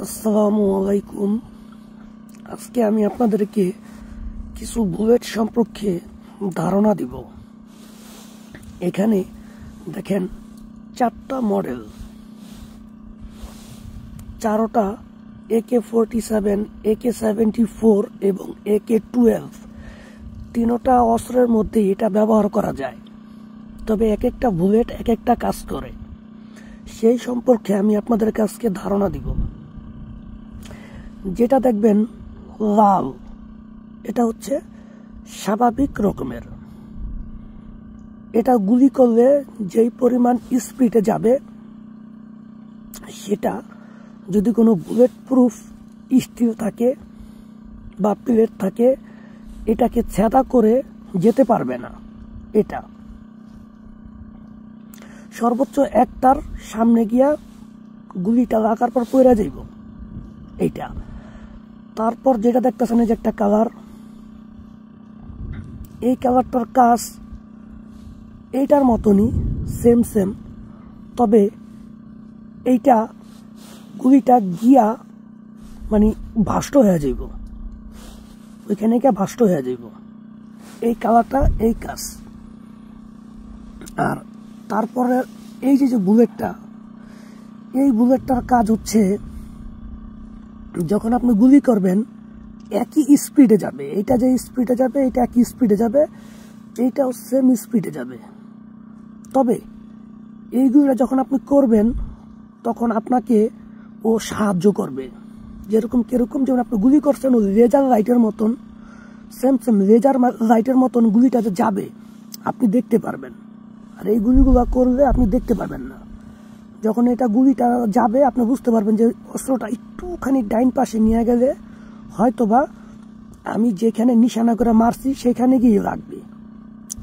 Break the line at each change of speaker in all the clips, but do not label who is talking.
আসসালামু আলাইকুম। আজকে আমি আপনাদেরকে কিছু বুলেট সম্পর্কে ধারণা দিব। এখানে দেখেন 4টা মডেল, 4টা AK-47, AK-74 এবং AK-12। 3টা অস্ত্রের মধ্যে এটা ব্যবহার করা যায়, তবে এক একটা বুলেট এক একটা কাজ করে। সেই সম্পর্কে আমি আপনাদের কাছে ধারণা দিব। যেটা দেখবেন লাল, এটা হচ্ছে স্বাভাবিক রকমের। এটা গুলি করলে যেই পরিমাণ স্পিডে যাবে, সেটা যদি কোনো বুলেট প্রুফ স্টিল থাকে বা প্লেট থাকে, এটাকে ছেদা করে যেতে পারবে না। এটা সর্বোচ্চ একটার সামনে গিয়া গুলিটা লাগার পর পড়ে যাইব এইটা। তারপর যেটা দেখতেছেন যে একটা কালার, এই কালারটার কাজ এইটার মতনই, সেম, তবে এইটা গুলিটা গিয়া মানে ভাষ্ট হয়ে যাইব, ওইখানে গিয়া ভাষ্ট হয়ে যাইব। এই কালারটা এই কাজ। আর তারপরে এই যে বুলেটটা, এই বুলেটটার কাজ হচ্ছে যখন আপনি গুলি করবেন একই স্পিডে যাবে। এইটা যে স্পিডে যাবে, এটা একই স্পিডে যাবে, এইটাও সেম স্পিডে যাবে। তবে এইগুলো যখন আপনি করবেন তখন আপনাকে ও সাহায্য করবে। যেরকম যেমন আপনি গুলি করছেন ও লেজার লাইটের মতন, সেম লেজার লাইটের মতন গুলিটা যে যাবে আপনি দেখতে পারবেন। আর এই গুলিগুলো করলে আপনি দেখতে পারবেন না। যখন এটা গুলিটা যাবে আপনি বুঝতে পারবেন যে অস্ত্রটা একটুখানি ডাইন পাশে নিয়ে গেলে হয়তোবা আমি যেখানে নিশানা করে মারছি সেখানে গিয়ে লাগবে।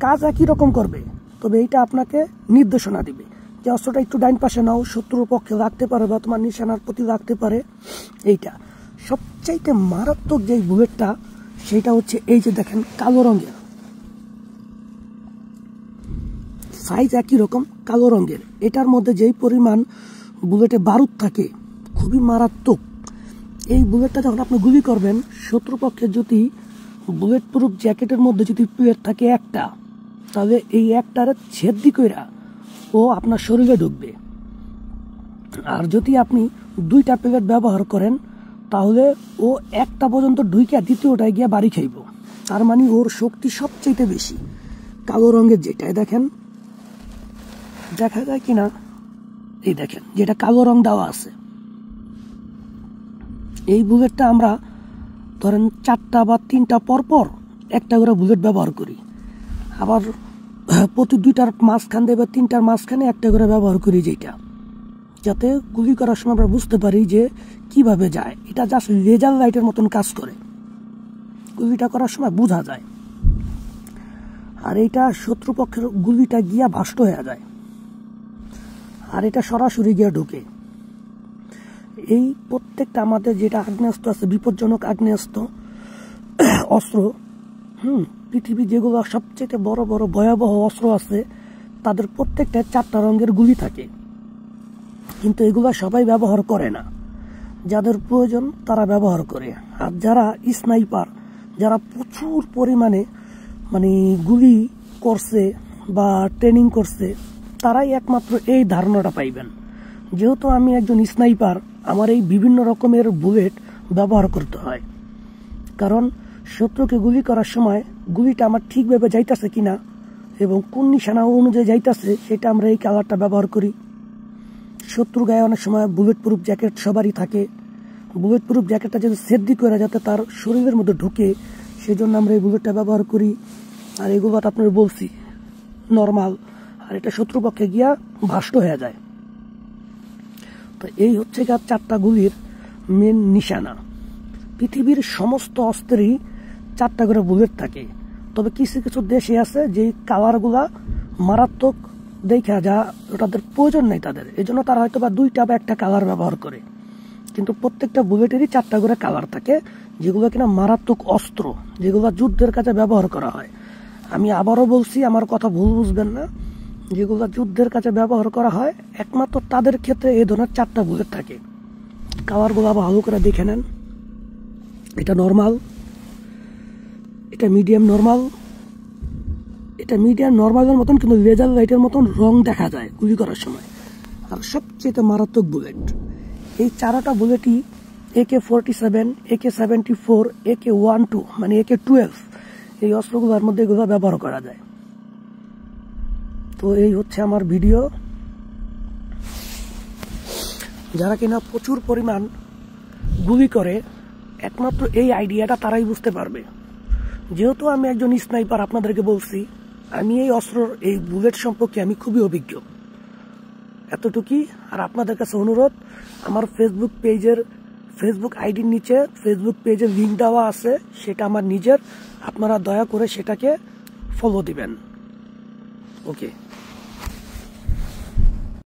কাজ একই রকম করবে, তবে এইটা আপনাকে নির্দেশনা দিবে যে অস্ত্রটা একটু ডাইন পাশে নাও, শত্রুর পক্ষে লাগতে পারে বা তোমার নিশানার প্রতি লাগতে পারে। এইটা সবচাইতে মারাত্মক যেই বুলেটটা, সেটা হচ্ছে এই যে দেখেন কালো রঙের, সাইজ একই রকম, কালো রঙের। এটার মধ্যে যেই পরিমাণ বুলেটে বারুদ থাকে খুবই মারাত্মক। এই বুলেটটা যখন আপনি গুলি করবেন, শত্রুপক্ষের যদি বুলেট প্রুফ জ্যাকেটের মধ্যে যদি প্লেট থাকে একটা, তাহলে এই একটার ছেদি কইরা ও আপনার শরীরে ঢুকবে। আর যদি আপনি 2টা প্লেট ব্যবহার করেন, তাহলে ও একটা পর্যন্ত ঢুইকা দ্বিতীয়টায় গিয়া বাড়ি খাইব। তার মানে ওর শক্তি সবচেয়ে বেশি। কালো রঙের যেটাই দেখেন, দেখা যায় কিনা, এই দেখেন যেটা কালো রং দেওয়া আছে, এই বুলেটটা আমরা ধরেন 4টা বা 3টা পরপর একটা করে বুলেট ব্যবহার করি। আবার প্রতি 2টার মাঝখান দিয়ে বা 3টার মাঝখানে একটা করে ব্যবহার করি, যেটা যাতে গুলি করার সময় আমরা বুঝতে পারি যে কিভাবে যায়। এটা জাস্ট লেজার লাইটের মতন কাজ করে, গুলিটা করার সময় বোঝা যায়। আর এইটা শত্রুপক্ষের গুলিটা গিয়া ভাষ্ট হয়ে যায়, আর এটা সরাসরি গিয়া ঢুকে। এই প্রত্যেকটা আমাদের যেটা আগ্নেয়াস্ত্র আছে, বিপজ্জনক আগ্নেয়াস্ত্র অস্ত্র, পৃথিবী যেগুলো সবচেয়ে বড় বড় ভয়াবহ অস্ত্র আছে, তাদের প্রত্যেকটা 4টা রঙের গুলি থাকে। কিন্তু এগুলো সবাই ব্যবহার করে না, যাদের প্রয়োজন তারা ব্যবহার করে। আর যারা স্নাইপার, যারা প্রচুর পরিমাণে মানে গুলি করছে বা ট্রেনিং করছে, তারাই একমাত্র এই ধারণাটা পাইবেন। যেহেতু আমি একজন স্নাইপার, আমার এই বিভিন্ন রকমের বুলেট ব্যবহার করতে হয়, কারণ শত্রুকে গুলি করার সময় গুলিটা আমার ঠিকভাবে যাইতেছে কিনা এবং কোন নিশানা অনুযায়ী যাইতেছে, সেটা আমরা এই কালারটা ব্যবহার করি। শত্রু গায়ে অনেক সময় বুলেট প্রুফ জ্যাকেট সবারই থাকে, বুলেট প্রুফ জ্যাকেটটা যাতে সেফটি করে যাতে তার শরীরের মধ্যে ঢুকে, সেই জন্য আমরা এই বুলেটটা ব্যবহার করি। আর এগুলো আপনার বলছি নর্মাল, আর এটা শত্রুপক্ষে গিয়া ভাষ্ট হয়ে যায়। তো এই হচ্ছে 4টা গুলির মেন নিশানা। পৃথিবীর সমস্ত অস্ত্রেরই 4টা করে বুলেট থাকে, তবে কিছু কিছু দেশে আছে যে কালারগুলা মারাত্মক দেখা যা তাদের প্রয়োজন নেই তাদের, এই জন্য তারা হয়তো বা 2টা বা 1টা কালার ব্যবহার করে। কিন্তু প্রত্যেকটা বুলেটেরই 4টা করে কালার থাকে, যেগুলো কিনা মারাত্মক অস্ত্র, যেগুলো যুদ্ধের কাজে ব্যবহার করা হয়। আমি আবারও বলছি, আমার কথা ভুল বুঝবেন না, যেগুলো যুদ্ধের কাজে ব্যবহার করা হয় একমাত্র তাদের ক্ষেত্রে এই ধরনের 4টা বুলেট থাকে। কালারগুলো ভালো করে দেখে নেন। এটা নর্মাল, এটা মিডিয়াম নর্মাল, এটা মিডিয়াম নর্মালের মতন, কিন্তু লেজার লাইটের মতন রং দেখা যায় গুলি করার সময়। আর সবচেয়ে মারাত্মক বুলেট, এই চারটা বুলেটই AK-47, AK-74, AK-12 মানে AK-12 এই অস্ত্রগুলোর মধ্যে এগুলো ব্যবহার করা যায়। তো এই হচ্ছে আমার ভিডিও। যারা কিনা প্রচুর পরিমাণ গুলি করে, একমাত্র এই আইডিয়াটা তারাই বুঝতে পারবে। যেহেতু আমি একজন স্নাইপার, আপনাদেরকে বলছি আমি এই অস্ত্রর এই বুলেট সম্পর্কে আমি খুবই অভিজ্ঞ, এতটুকুই। আর আপনাদের কাছে অনুরোধ, আমার ফেসবুক আইডির নিচে ফেসবুক পেজের লিঙ্ক দেওয়া আছে, সেটা আমার নিজের, আপনারা দয়া করে সেটাকে ফলো দিবেন। ওকে।